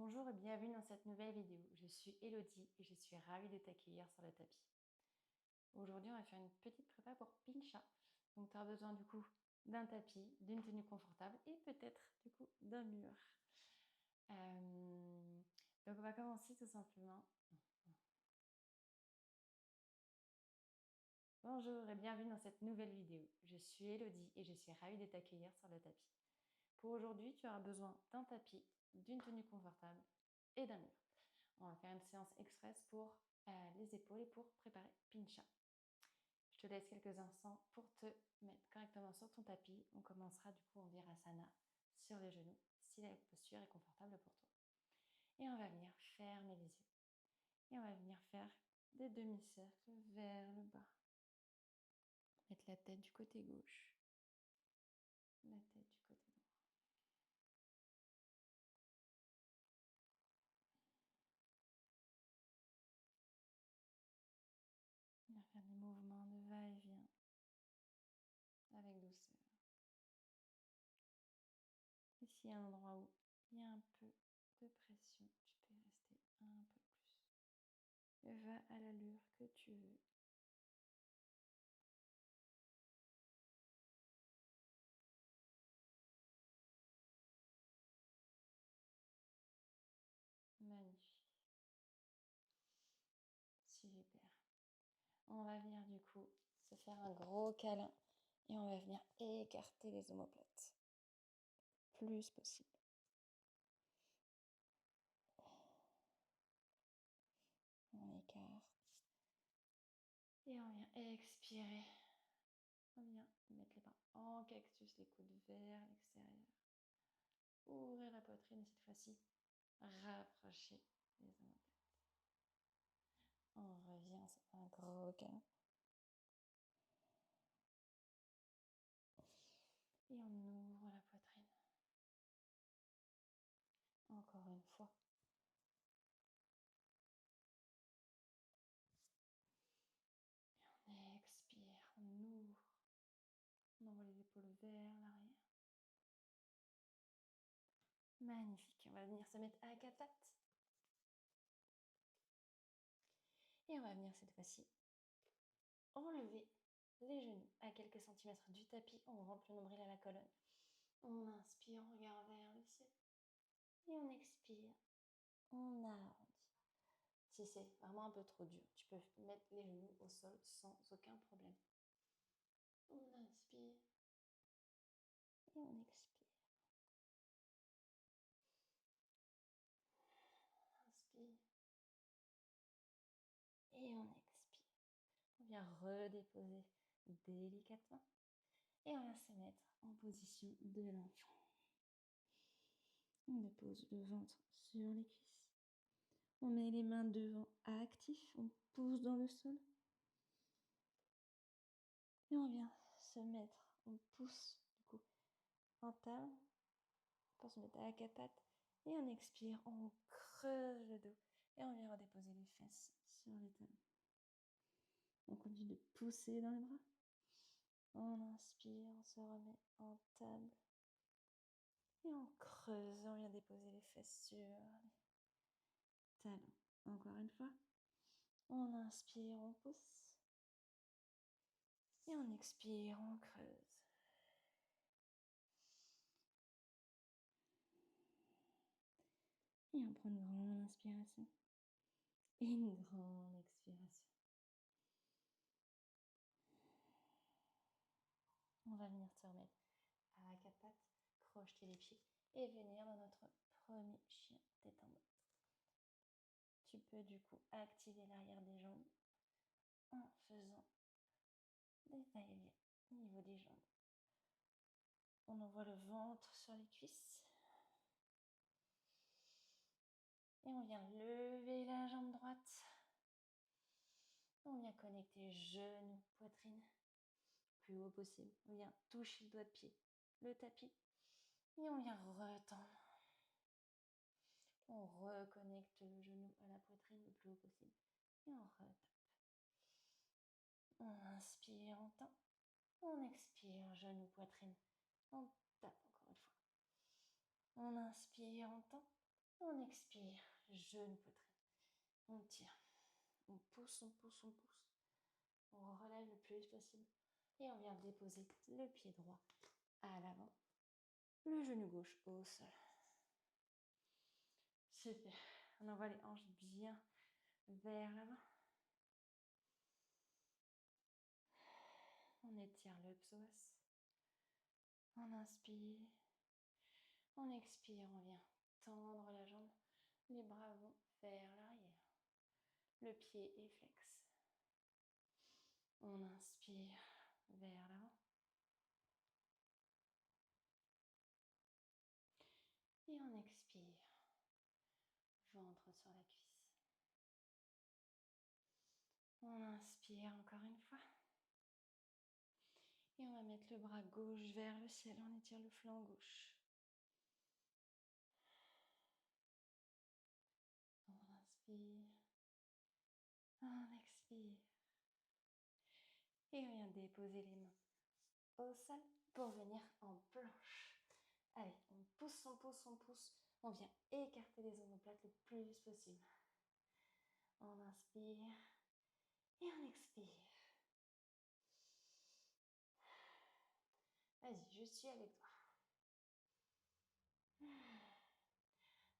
Bonjour et bienvenue dans cette nouvelle vidéo. Je suis Elodie et je suis ravie de t'accueillir sur le tapis. Aujourd'hui, on va faire une petite prépa pour Pincha. Donc, tu auras besoin du coup d'un tapis, d'une tenue confortable et peut-être du coup d'un mur. Donc, on va commencer tout simplement. Bonjour et bienvenue dans cette nouvelle vidéo. Je suis Elodie et je suis ravie de t'accueillir sur le tapis. Pour aujourd'hui, tu auras besoin d'un tapis, d'une tenue confortable et d'un mur. On va faire une séance express pour les épaules et pour préparer Pincha. Je te laisse quelques instants pour te mettre correctement sur ton tapis. On commencera du coup en Virasana sur les genoux si la posture est confortable pour toi. Et on va venir fermer les yeux. Et on va venir faire des demi-cercles vers le bas. Mettre la tête du côté gauche, la tête du côté droit. On va faire des mouvements de va-et-vient avec douceur. Et s'il y a un endroit où il y a un peu de pression, tu peux rester un peu plus. Va à l'allure que tu veux. Magnifique. Super. On va venir du coup se faire un gros câlin et on va venir écarter les omoplates. Plus possible. On écarte. Et on vient expirer. On vient mettre les mains en cactus, les coudes vers l'extérieur. Ouvrir la poitrine et cette fois-ci, rapprocher les omoplates. On revient, c'est un gros câlin. Et on ouvre la poitrine. Encore une fois. Et on expire, on ouvre. On envoie les épaules vers l'arrière. Magnifique. On va venir se mettre à quatre pattes. Et on va venir cette fois-ci enlever les genoux à quelques centimètres du tapis. On rentre le nombril à la colonne. On inspire, on regarde vers le ciel. Et on expire. On arrondit. Si c'est vraiment un peu trop dur, tu peux mettre les genoux au sol sans aucun problème. On inspire. Et on expire. On inspire. Et on expire. On vient redéposer délicatement. Et on va se mettre en position de l'enfant. On dépose le ventre sur les cuisses. On met les mains devant actif. On pousse dans le sol. Et on vient se mettre, on pousse du coup en table pour se mettre à quatre pattes. Et on expire, on creuse le dos. Et on vient redéposer les fesses sur les talons. On continue de pousser dans les bras. On inspire, on se remet en table. Et on creuse, on vient déposer les fesses sur les talons. Encore une fois. On inspire, on pousse. Et on expire, on creuse. Et on prend une grande inspiration. Et une grande expiration. On va venir se remettre à quatre pattes, crocheter les pieds et venir dans notre premier chien tête en bas. Tu peux du coup activer l'arrière des jambes en faisant des va-et-vient au niveau des jambes. On envoie le ventre sur les cuisses. Et on vient lever la jambe droite. On vient connecter genoux, poitrine, plus haut possible. On vient toucher le doigt de pied, le tapis. Et on vient retendre. On reconnecte le genou à la poitrine le plus haut possible. Et on retape. On inspire, on tend. On expire, genou, poitrine. On tape encore une fois. On inspire, on tend. On expire, genou, poitrine. On tire, on pousse, on pousse, on pousse. On relève le plus possible. Et on vient déposer le pied droit à l'avant. Le genou gauche au sol. Super. On envoie les hanches bien vers l'avant. On étire le psoas. On inspire. On expire, on vient tendre la jambe. Les bras vont vers l'arrière. Le pied est flex. On inspire vers l'avant. Et on expire. Ventre sur la cuisse. On inspire encore une fois. Et on va mettre le bras gauche vers le ciel. On étire le flanc gauche. On inspire. On expire. Et on vient déposer les mains au sol pour venir en planche. Allez, on pousse, on pousse, on pousse. On vient écarter les omoplates le plus possible. On inspire et on expire. Vas-y, je suis avec toi.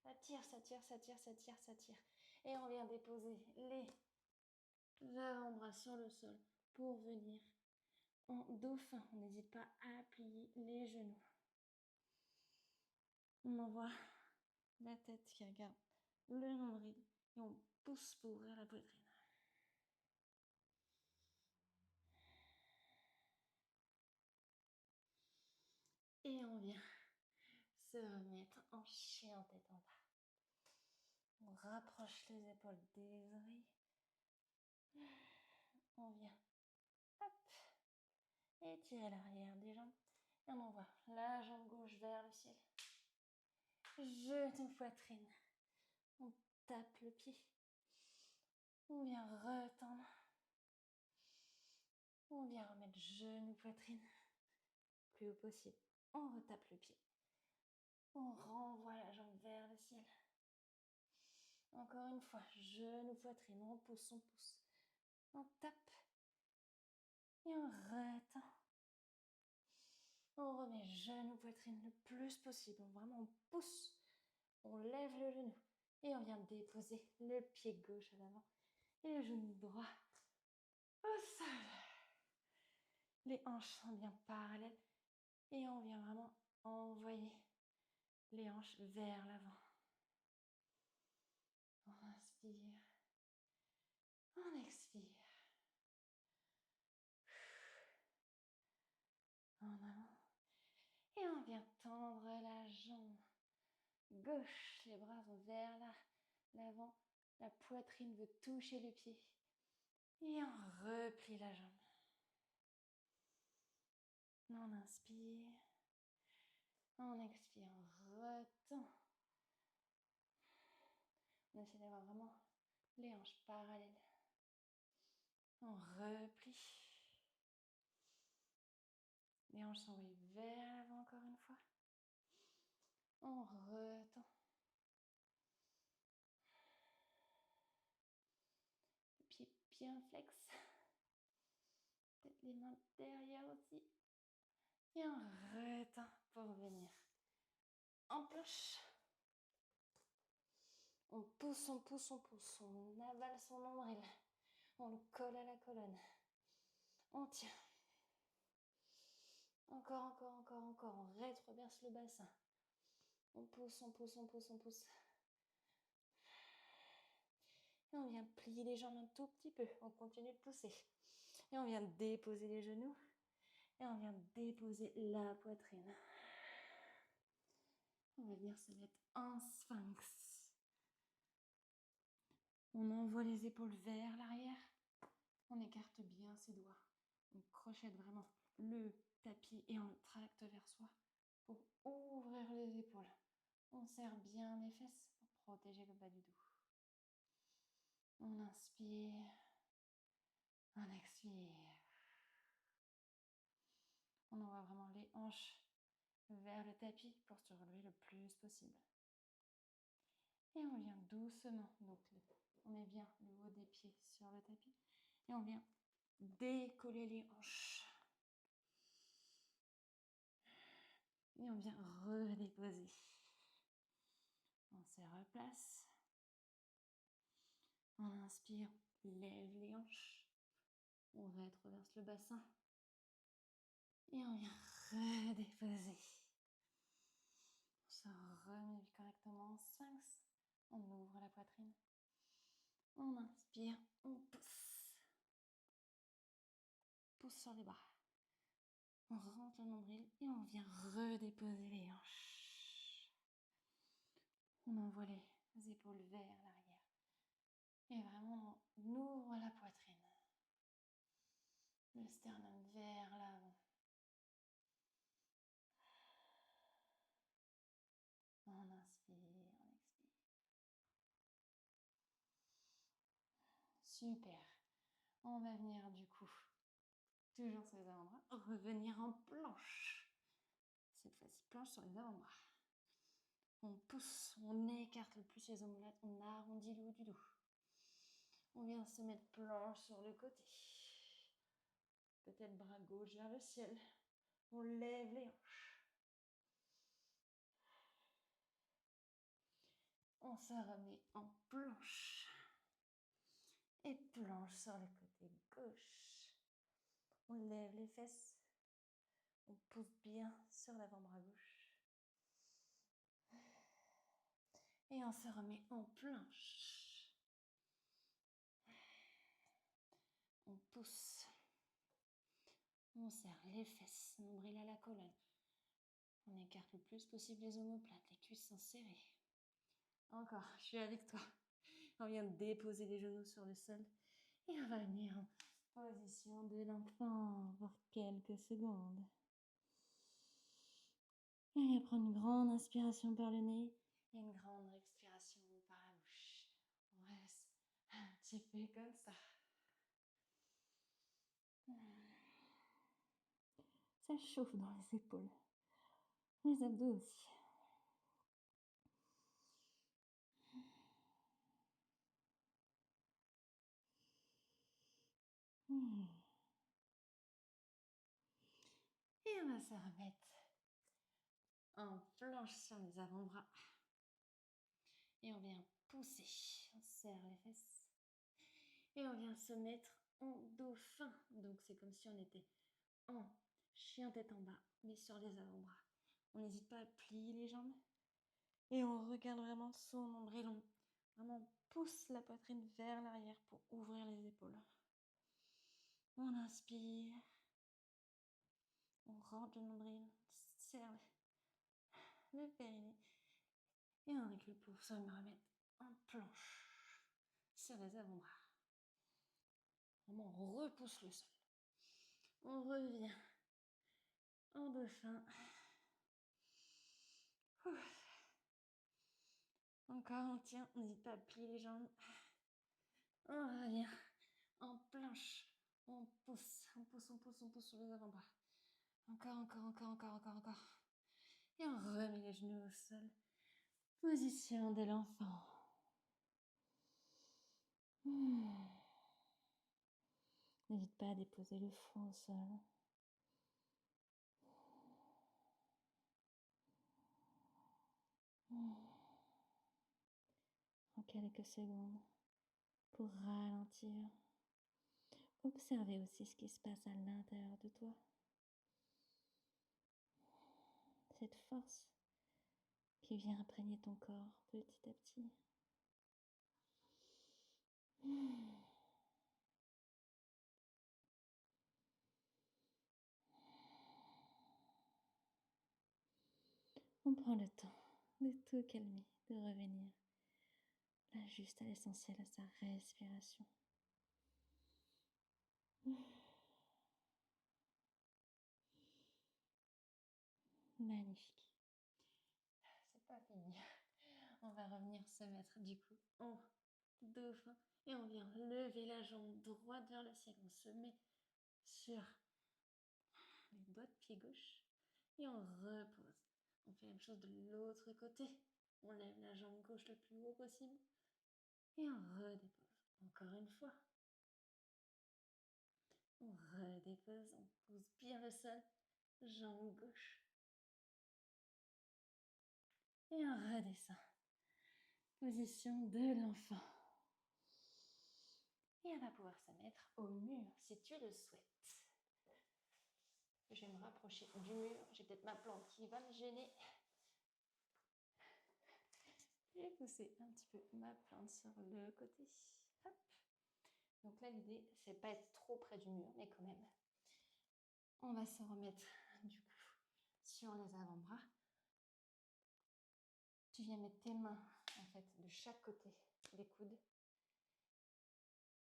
Ça tire, ça tire, ça tire, ça tire, ça tire. Et on vient déposer les avant-bras sur le sol pour venir en dauphin. On n'hésite pas à plier les genoux. On envoie la tête qui regarde le nombril et on pousse pour ouvrir la poitrine. Et on vient se remettre en chien tête en bas. On rapproche les épaules des oreilles. On vient, hop, étirer l'arrière des jambes. Et on envoie la jambe gauche vers le ciel. Genou, poitrine. On tape le pied. On vient retendre. On vient remettre genou, poitrine. Plus haut possible. On retape le pied. On renvoie la jambe vers le ciel. Encore une fois, genou, poitrine. On pousse, on pousse. On tape. Et on retend. On remet genou, poitrine le plus possible. Vraiment, on pousse. On lève le genou. Et on vient déposer le pied gauche à l'avant. Et le genou droit au sol. Les hanches sont bien parallèles. Et on vient vraiment envoyer les hanches vers l'avant. On inspire. On expire. En avant. Et on vient tendre la jambe gauche. Les bras vont vers l'avant. La poitrine veut toucher le pied. Et on replie la jambe. On inspire. On expire. On retend. On essaie d'avoir vraiment les hanches parallèles. On replie. Les hanches s'envoient vers l'avant encore une fois. On retend. Le pied bien flex. Peut-être les mains derrière aussi. Et on retend pour venir en planche. On pousse, on pousse, on pousse. On avale son nombril. On le colle à la colonne. On tient. Encore, encore, encore, encore. On rétroverse le bassin. On pousse, on pousse, on pousse, on pousse. Et on vient plier les jambes un tout petit peu. On continue de pousser. Et on vient déposer les genoux. Et on vient déposer la poitrine. On va venir se mettre en sphinx. On envoie les épaules vers l'arrière. On écarte bien ses doigts. On crochette vraiment le tapis et on le tracte vers soi pour ouvrir les épaules. On serre bien les fesses pour protéger le bas du dos. On inspire. On expire. On envoie vraiment les hanches vers le tapis pour se relever le plus possible. doucement. Donc, on met bien le haut des pieds sur le tapis. Et on vient décoller les hanches. Et on vient redéposer. On se replace. On inspire, lève les hanches. On rétroverse le bassin. Et on vient redéposer. On se remet correctement en sphinx. On ouvre la poitrine. On inspire, on pousse. Pousse sur les bras. On rentre le nombril et on vient redéposer les hanches. On envoie les épaules vers l'arrière. Et vraiment, on ouvre la poitrine. Le sternum vers l'avant. On inspire, on expire. Super. On va venir du coup, toujours sur les avant-bras, revenir en planche. Cette fois-ci, planche sur les avant-bras. On pousse, on écarte le plus les omoplates, on arrondit le haut du dos. On vient se mettre planche sur le côté. Peut-être bras gauche vers le ciel. On lève les hanches. On se remet en planche. Et planche sur le côté gauche. On lève les fesses. On pousse bien sur l'avant-bras gauche. Et on se remet en planche. On pousse. On serre les fesses, nombril à la colonne. On écarte le plus possible les omoplates, les cuisses sont serrées. Encore, je suis avec toi. On vient de déposer les genoux sur le sol. Et on va venir en position de l'enfant pour quelques secondes. Et on vient prendre une grande inspiration par le nez et une grande expiration par la bouche. On reste un petit peu comme ça. Ça chauffe dans les épaules. Les abdos aussi. Et on va se remettre en planche sur les avant-bras. Et on vient pousser. On serre les fesses. Et on vient se mettre en dauphin. Donc c'est comme si on était en chien tête en bas, mais sur les avant-bras. On n'hésite pas à plier les jambes. Et on regarde vraiment son nombril. Vraiment, on pousse la poitrine vers l'arrière pour ouvrir les épaules. On inspire. On rentre le nombril. On serre le périnée. Et on recule pour se remettre en planche sur les avant-bras. Vraiment, on repousse le sol. On revient en dauphin. Encore, on tient. On n'hésite pas à plier les jambes. On revient en planche. On pousse, on pousse, on pousse, on pousse sur les avant-bras. Encore, encore, encore, encore, encore, encore. Et on remet les genoux au sol. Position de l'enfant. N'hésite pas à déposer le front au sol. En quelques secondes pour ralentir. Observez aussi ce qui se passe à l'intérieur de toi. Cette force qui vient imprégner ton corps petit à petit. On prend le temps de tout calmer, de revenir là juste à l'essentiel, à sa respiration. Magnifique. C'est pas fini. On va revenir se mettre du coup en dauphin et on vient lever la jambe droite vers le ciel. On se met sur les doigts de pied gauche et on repose. On fait la même chose de l'autre côté. On lève la jambe gauche le plus haut possible Et on redépose. Encore une fois. On redépose, on pousse bien le sol. Jambe gauche. Et on redescend. Position de l'enfant. Et on va pouvoir se mettre au mur si tu le souhaites. Je vais me rapprocher du mur. J'ai peut-être ma plante qui va me gêner. Je vais pousser un petit peu ma plante sur le côté. Hop. Donc là, l'idée, c'est pas être trop près du mur, mais quand même. On va se remettre du coup sur les avant-bras. Tu viens mettre tes mains en fait de chaque côté des coudes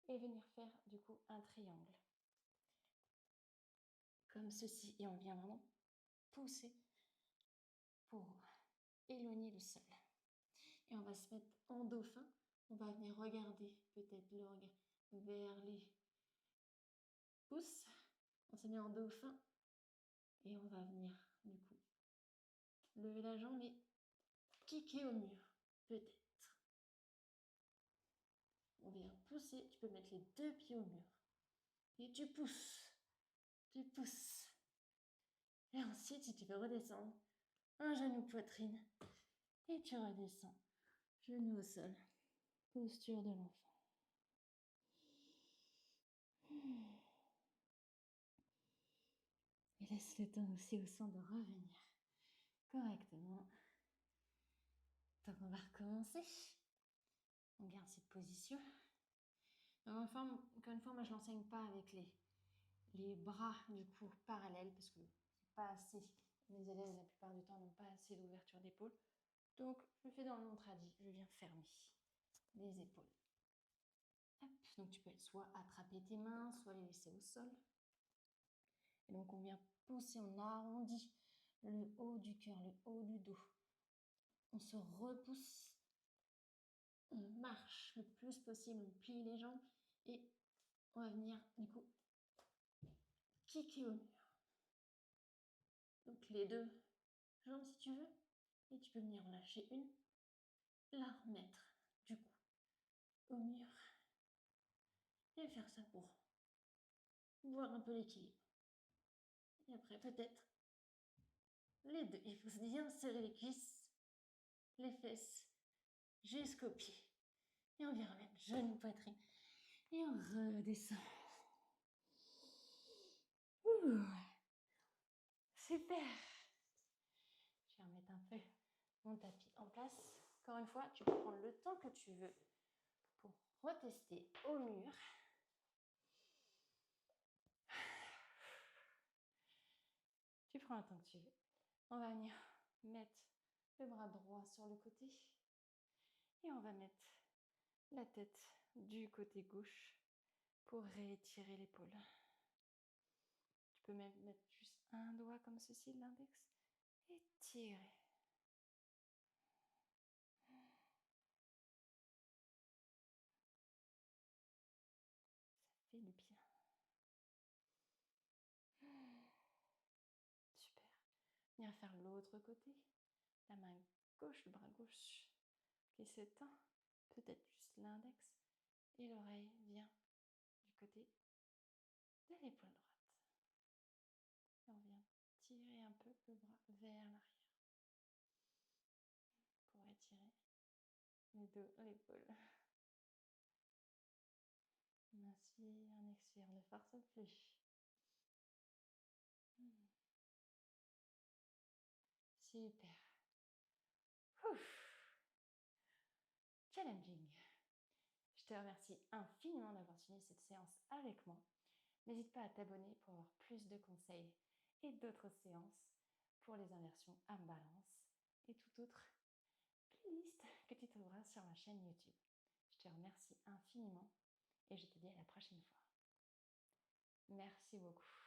et venir faire du coup un triangle. Comme ceci. Et on vient vraiment pousser pour éloigner le sol. Et on va se mettre en dauphin. On va venir regarder peut-être le regard vers les pouces. On se met en dauphin et on va venir du coup lever la jambe et kicker au mur, peut-être. On vient pousser, tu peux mettre les deux pieds au mur. Et tu pousses, tu pousses. Et ensuite, si tu veux redescendre, un genou poitrine. Et tu redescends, genou au sol, posture de l'enfant. Et laisse le temps aussi au sang de revenir correctement. Donc on va recommencer. On garde cette position. Encore une fois, moi je l'enseigne pas avec les bras du coup parallèles parce que c'est pas assez. Mes élèves la plupart du temps n'ont pas assez d'ouverture d'épaule. Donc je fais dans le non tradit, je viens fermer les épaules. Hop. Donc tu peux soit attraper tes mains, soit les laisser au sol. Et donc on vient pousser, on arrondit le haut du cœur, le haut du dos. On se repousse, on marche le plus possible, on plie les jambes et on va venir du coup kicker au mur. Donc les deux jambes si tu veux, et tu peux venir en lâcher une, la remettre du coup au mur et faire ça pour voir un peu l'équilibre. Et après peut-être les deux. Il faut bien serrer les cuisses, les fesses jusqu'aux pieds. Et on vient remettre genou poitrine et on redescend. Ouh. Super. Je vais remettre un peu mon tapis en place. Encore une fois, tu peux prendre le temps que tu veux pour retester au mur. Tu prends le temps que tu veux. On va venir mettre le bras droit sur le côté et on va mettre la tête du côté gauche pour réétirer l'épaule. Tu peux même mettre juste un doigt comme ceci, l'index, et tirer. Ça fait du bien. Super. Viens faire l'autre côté. La main gauche, le bras gauche qui s'étend. Peut-être juste l'index. Et l'oreille vient du côté de l'épaule droite. Et on vient tirer un peu le bras vers l'arrière pour étirer le dos, l'épaule. On inspire, on expire, ne force plus. Super. Ouf. Challenging. Je te remercie infiniment d'avoir suivi cette séance avec moi. N'hésite pas à t'abonner pour avoir plus de conseils et d'autres séances pour les inversions arm balance et toute autre playlist que tu trouveras sur ma chaîne YouTube. Je te remercie infiniment et je te dis à la prochaine fois. Merci beaucoup.